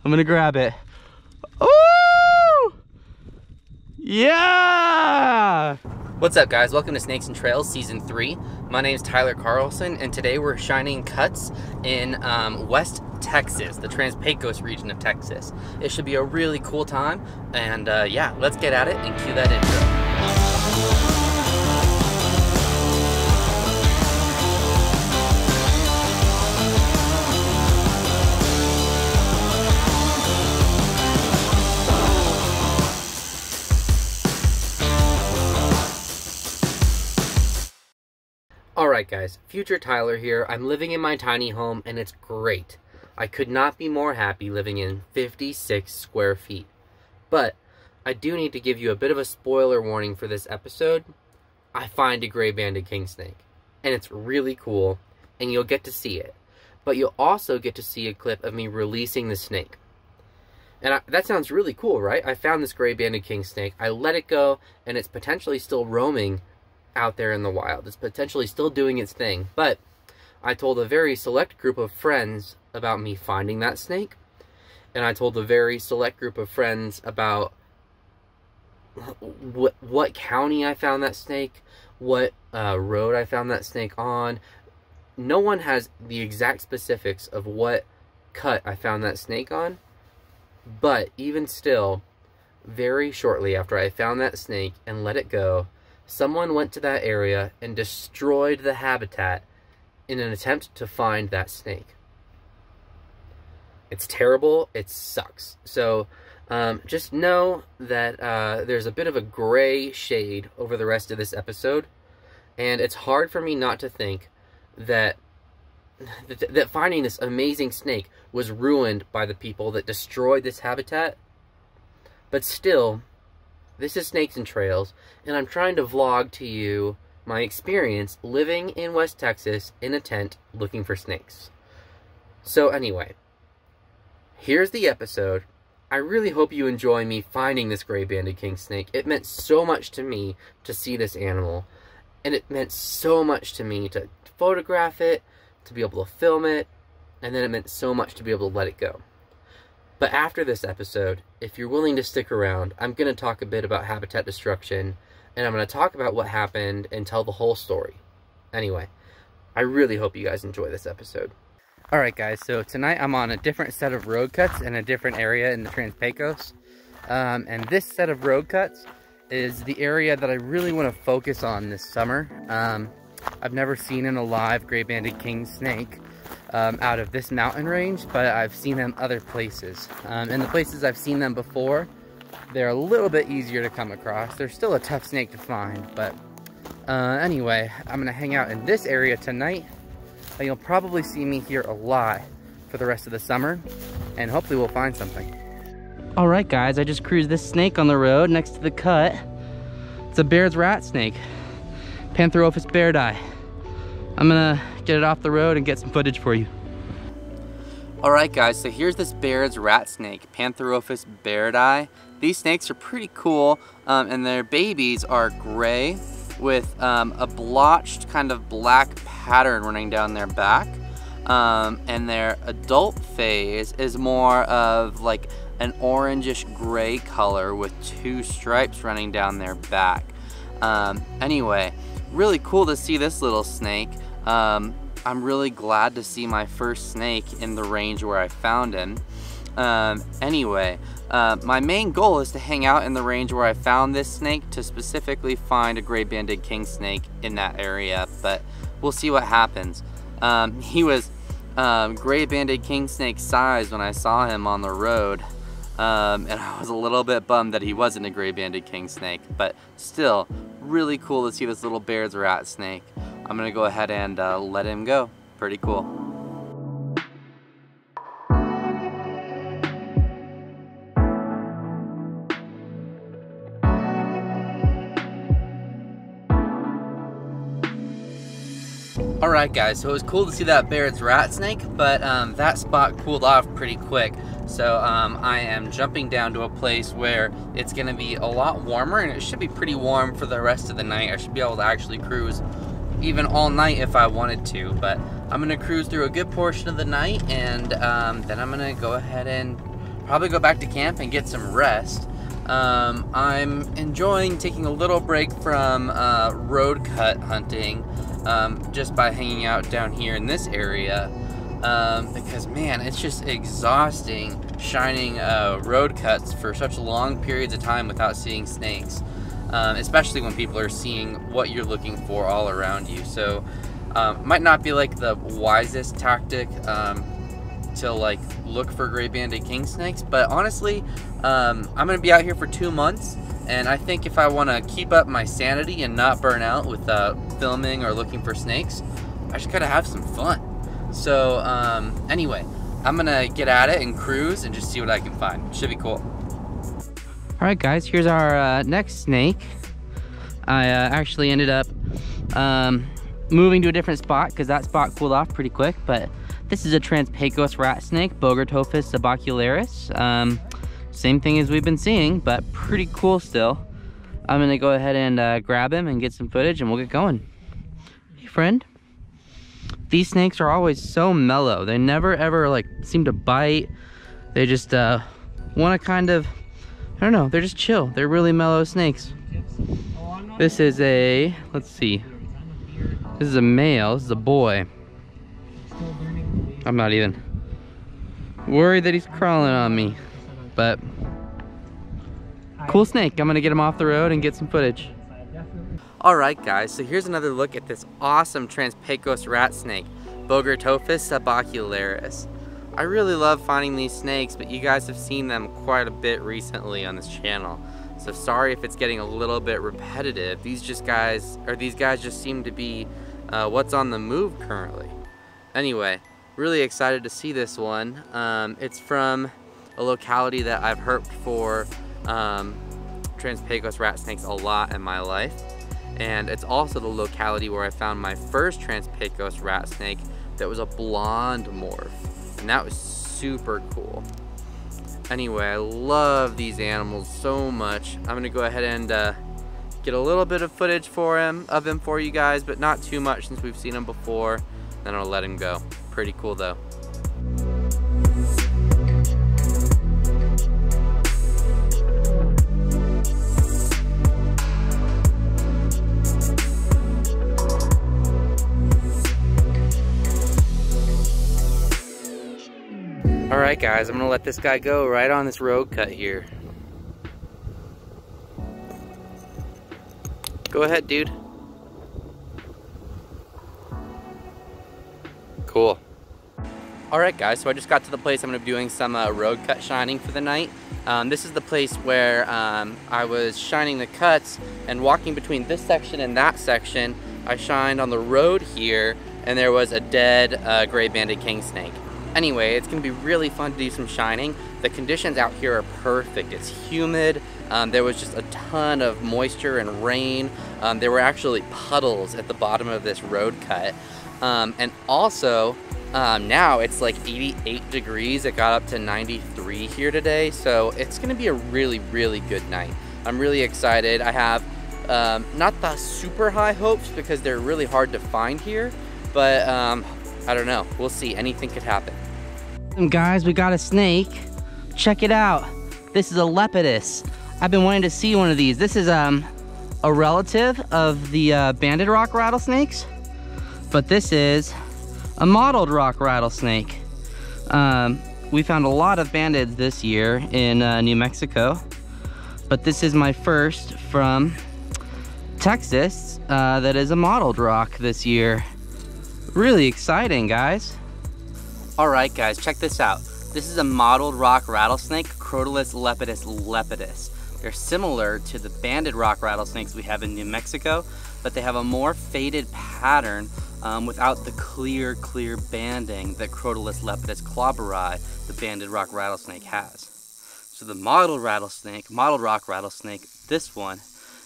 I'm gonna grab it. Ooh! Yeah! What's up, guys? Welcome to Snakes and Trails Season 3. My name is Tyler Carlson, and today we're shining cuts in West Texas, the Trans-Pecos region of Texas. It should be a really cool time, and yeah, let's get at it and cue that intro. Alright guys, future Tyler here. I'm living in my tiny home and it's great. I could not be more happy living in 56 square feet. But I do need to give you a bit of a spoiler warning for this episode. I find a Grey Banded Kingsnake. And it's really cool and you'll get to see it. But you'll also get to see a clip of me releasing the snake. And that sounds really cool, right? I found this Grey Banded Kingsnake. I let it go and it's potentially still roaming out there in the wild. It's potentially still doing its thing, but I told a very select group of friends about me finding that snake, and I told a very select group of friends about what county I found that snake, what road I found that snake on. No one has the exact specifics of what cut I found that snake on, but even still, very shortly after I found that snake and let it go, someone went to that area and destroyed the habitat in an attempt to find that snake. It's terrible. It sucks. So just know that there's a bit of a gray shade over the rest of this episode, and it's hard for me not to think that that finding this amazing snake was ruined by the people that destroyed this habitat. But still, this is Snakes and Trails, and I'm trying to vlog to you my experience living in West Texas in a tent looking for snakes. So anyway, here's the episode. I really hope you enjoy me finding this Grey Banded Kingsnake. It meant so much to me to see this animal, and it meant so much to me to photograph it, to be able to film it, and then it meant so much to be able to let it go. But after this episode, if you're willing to stick around, I'm going to talk a bit about habitat destruction, and I'm going to talk about what happened and tell the whole story. Anyway, I really hope you guys enjoy this episode. Alright guys, so tonight I'm on a different set of road cuts in a different area in the Trans-Pecos. And this set of road cuts is the area that I really want to focus on this summer. I've never seen an alive Grey Banded Kingsnake out of this mountain range, but I've seen them other places. And the places I've seen them before, they're a little bit easier to come across. They're still a tough snake to find, but anyway, I'm gonna hang out in this area tonight, and you'll probably see me here a lot for the rest of the summer, and hopefully we'll find something. All right, guys, I just cruised this snake on the road next to the cut. It's a Baird's rat snake, Panther bairdi. I'm gonna get it off the road and get some footage for you. Alright guys, so here's this Baird's rat snake, Panther bairdi. These snakes are pretty cool, and their babies are gray with a blotched kind of black pattern running down their back. And their adult phase is more of like an orangish gray color with two stripes running down their back. Anyway, really cool to see this little snake. I'm really glad to see my first snake in the range where I found him. Anyway, my main goal is to hang out in the range where I found this snake to specifically find a Grey Banded Kingsnake in that area, but we'll see what happens. He was Grey Banded Kingsnake size when I saw him on the road. And I was a little bit bummed that he wasn't a Grey Banded Kingsnake, but still really cool to see this little Baird's rat snake. I'm gonna go ahead and let him go. Pretty cool. Alright guys, so it was cool to see that Baird's rat snake, but that spot cooled off pretty quick. So I am jumping down to a place where it's going to be a lot warmer, and it should be pretty warm for the rest of the night. I should be able to actually cruise even all night if I wanted to, but I'm going to cruise through a good portion of the night, and then I'm going to go ahead and probably go back to camp and get some rest. I'm enjoying taking a little break from road cut hunting just by hanging out down here in this area because, man, it's just exhausting shining road cuts for such long periods of time without seeing snakes, especially when people are seeing what you're looking for all around you. So might not be like the wisest tactic to like look for gray banded kingsnakes, but honestly, I'm gonna be out here for 2 months, and I think if I want to keep up my sanity and not burn out with filming or looking for snakes, I just gotta have some fun. So anyway, I'm gonna get at it and cruise and just see what I can find. Should be cool. All right, guys, here's our next snake. I actually ended up moving to a different spot because that spot cooled off pretty quick, but this is a Transpecos rat snake, Bogertophis subocularis. Same thing as we've been seeing, but pretty cool still. I'm gonna go ahead and grab him and get some footage and we'll get going. Hey, friend. These snakes are always so mellow. They never ever like seem to bite. They just want to kind of, I don't know, they're just chill. They're really mellow snakes. This is a, let's see. This is a male, this is a boy. I'm not even worried that he's crawling on me, but cool snake. I'm gonna get him off the road and get some footage. All right, guys, so here's another look at this awesome Transpecos rat snake, Bogertophis subocularis. I really love finding these snakes, but you guys have seen them quite a bit recently on this channel. So sorry if it's getting a little bit repetitive. These guys just seem to be what's on the move currently. Anyway, really excited to see this one. It's from a locality that I've herped for Transpecos rat snakes a lot in my life. And it's also the locality where I found my first Transpecos rat snake that was a blonde morph. And that was super cool. Anyway, I love these animals so much. I'm gonna go ahead and get a little bit of footage of him for you guys, but not too much since we've seen him before. Then I'll let him go. Pretty cool though. All right, guys, I'm gonna let this guy go right on this road cut here. Go ahead, dude. Cool. All right, guys, so I just got to the place I'm gonna be doing some road cut shining for the night. This is the place where I was shining the cuts, and walking between this section and that section, I shined on the road here, and there was a dead gray banded kingsnake. Anyway, it's gonna be really fun to do some shining. The conditions out here are perfect. It's humid. There was just a ton of moisture and rain. There were actually puddles at the bottom of this road cut. And also, now it's like 88 degrees. It got up to 93 here today. So it's gonna be a really, really good night. I'm really excited. I have not the super high hopes because they're really hard to find here, but I don't know, we'll see, anything could happen. Guys, we got a snake. Check it out. This is a Lepidus. I've been wanting to see one of these. This is a relative of the banded rock rattlesnakes, but this is a mottled rock rattlesnake. We found a lot of bandeds this year in New Mexico, but this is my first from Texas that is a mottled rock this year. Really exciting, guys. All right, guys, check this out. This is a mottled rock rattlesnake, Crotalus lepidus. They're similar to the banded rock rattlesnakes we have in New Mexico, but they have a more faded pattern without the clear banding that Crotalus lepidus clobberi, the banded rock rattlesnake, has. So the mottled rock rattlesnake, this one,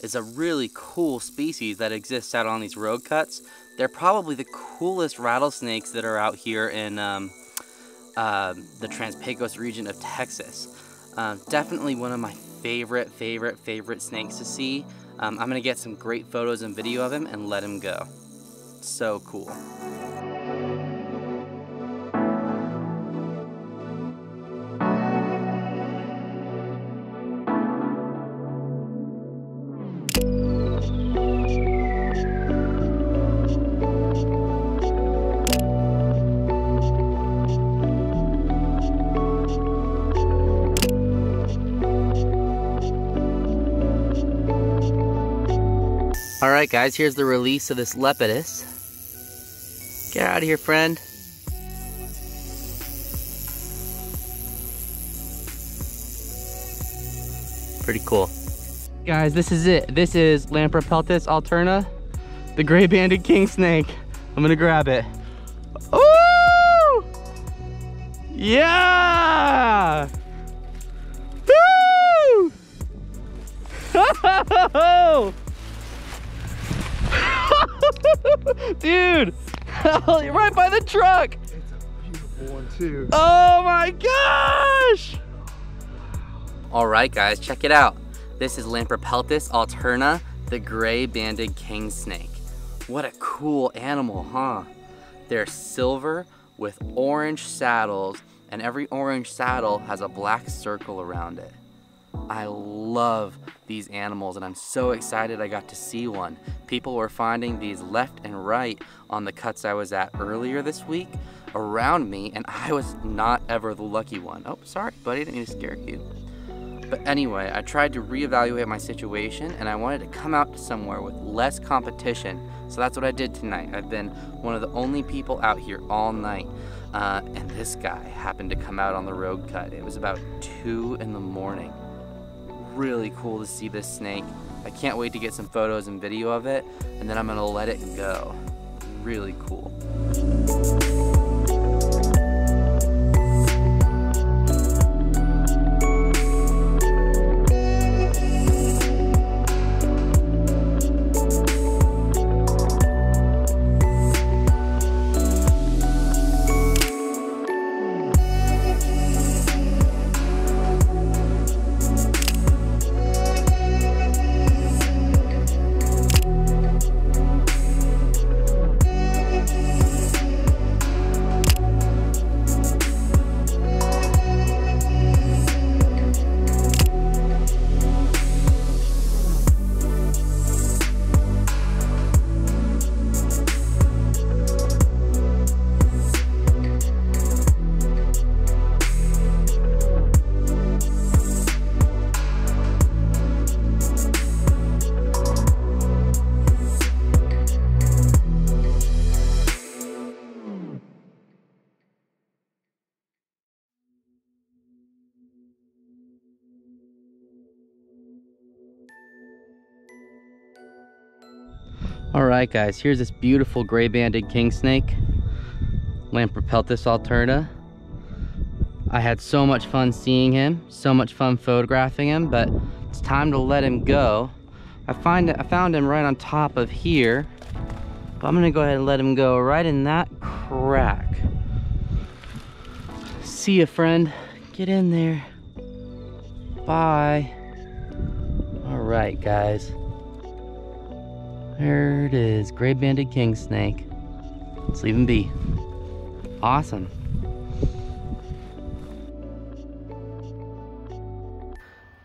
is a really cool species that exists out on these road cuts. They're probably the coolest rattlesnakes that are out here in the Transpecos region of Texas. Definitely one of my favorite snakes to see. I'm gonna get some great photos and video of him and let him go. So cool. Alright guys, here's the release of this Lepidus. Get out of here, friend. Pretty cool. Guys, this is it. This is Lampropeltus Alterna, the Grey Banded Kingsnake. I'm gonna grab it. Ooh! Yeah! Woo! Dude! You're right by the truck! It's a beautiful one too. Oh my gosh! Alright guys, check it out. This is Lampropeltus Alterna, the Grey Banded Kingsnake. What a cool animal, huh? They're silver with orange saddles, and every orange saddle has a black circle around it. I love these animals, and I'm so excited I got to see one. People were finding these left and right on the cuts I was at earlier this week around me, and I was not ever the lucky one. Oh, sorry, buddy, I didn't mean to scare you. But anyway, I tried to reevaluate my situation, and I wanted to come out to somewhere with less competition. So that's what I did tonight. I've been one of the only people out here all night. And this guy happened to come out on the road cut. It was about 2 in the morning. Really cool to see this snake. I can't wait to get some photos and video of it, and then I'm gonna let it go. Really cool. Alright guys, here's this beautiful Grey Banded Kingsnake, Lampropeltus Alterna. I had so much fun seeing him, so much fun photographing him, but it's time to let him go. I found him right on top of here, but I'm gonna go ahead and let him go right in that crack. See ya, friend. Get in there. Bye. Alright guys. There it is, Grey Banded Kingsnake. Let's leave him be. Awesome.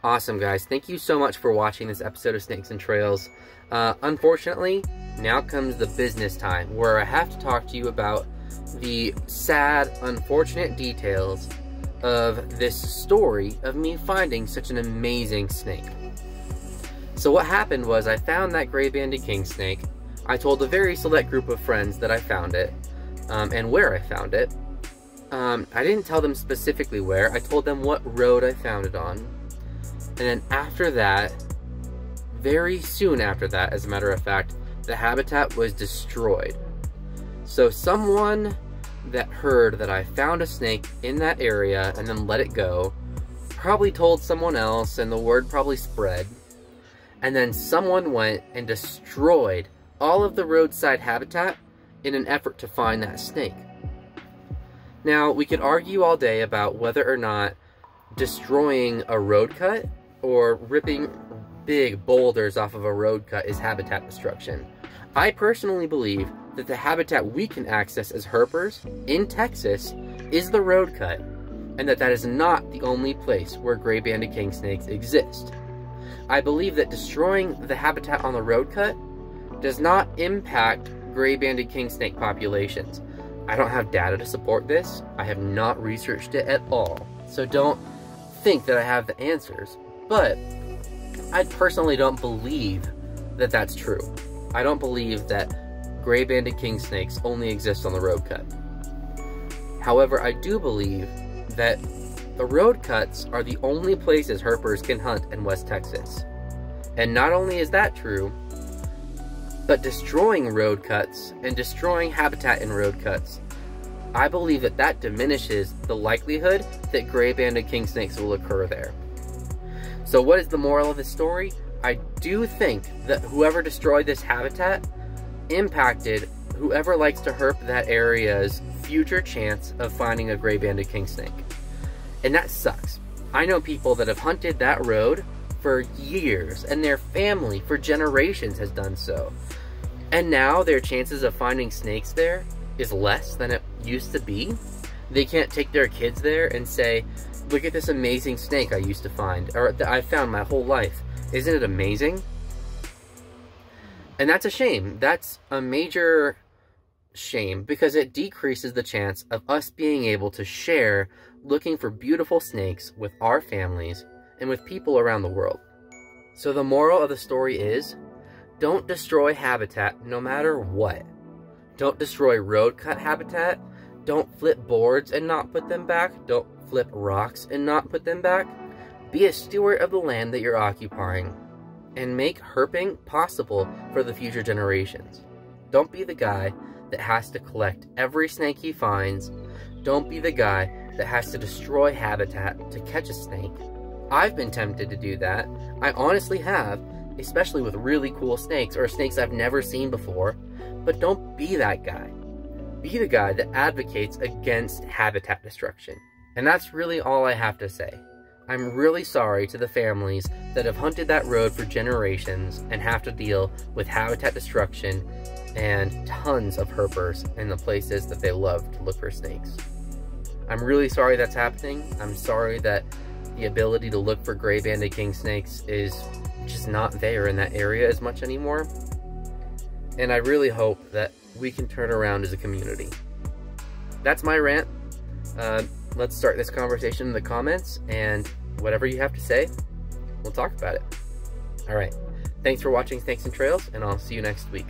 Awesome guys, thank you so much for watching this episode of Snakes and Trails. Unfortunately, now comes the business time where I have to talk to you about the sad, unfortunate details of this story of me finding such an amazing snake. So what happened was I found that Grey Banded Kingsnake. I told a very select group of friends that I found it, and where I found it. I didn't tell them specifically where, I told them what road I found it on. And then after that, very soon after that, as a matter of fact, the habitat was destroyed. So someone that heard that I found a snake in that area and then let it go, probably told someone else, and the word probably spread. And then someone went and destroyed all of the roadside habitat in an effort to find that snake. Now, we could argue all day about whether or not destroying a road cut or ripping big boulders off of a road cut is habitat destruction. I personally believe that the habitat we can access as herpers in Texas is the road cut, and that is not the only place where Grey Banded Kingsnakes exist. I believe that destroying the habitat on the road cut does not impact Grey Banded Kingsnake populations. I don't have data to support this. I have not researched it at all. So don't think that I have the answers. But I personally don't believe that that's true. I don't believe that Grey Banded Kingsnakes only exist on the road cut. However, I do believe that the road cuts are the only places herpers can hunt in West Texas. And not only is that true, but destroying road cuts and destroying habitat in road cuts, I believe that that diminishes the likelihood that Grey Banded Kingsnakes will occur there. So what is the moral of the story? I do think that whoever destroyed this habitat impacted whoever likes to herp that area's future chance of finding a Grey Banded Kingsnake. And that sucks. I know people that have hunted that road for years, and their family for generations has done so. And now their chances of finding snakes there is less than it used to be. They can't take their kids there and say, look at this amazing snake I used to find, or that I found my whole life. Isn't it amazing? And that's a shame. That's a major shame, because it decreases the chance of us being able to share looking for beautiful snakes with our families and with people around the world. So the moral of the story is, don't destroy habitat no matter what. Don't destroy road cut habitat. Don't flip boards and not put them back. Don't flip rocks and not put them back. Be a steward of the land that you're occupying and make herping possible for the future generations. Don't be the guy that has to collect every snake he finds. Don't be the guy that has to destroy habitat to catch a snake. I've been tempted to do that. I honestly have, especially with really cool snakes or snakes I've never seen before. But don't be that guy. Be the guy that advocates against habitat destruction. And that's really all I have to say. I'm really sorry to the families that have hunted that road for generations and have to deal with habitat destruction and tons of herpers in the places that they love to look for snakes. I'm really sorry that's happening. I'm sorry that the ability to look for Grey Banded Kingsnakes is just not there in that area as much anymore. And I really hope that we can turn around as a community. That's my rant. Let's start this conversation in the comments, and whatever you have to say, we'll talk about it. Alright, thanks for watching Snakes and Trails, and I'll see you next week.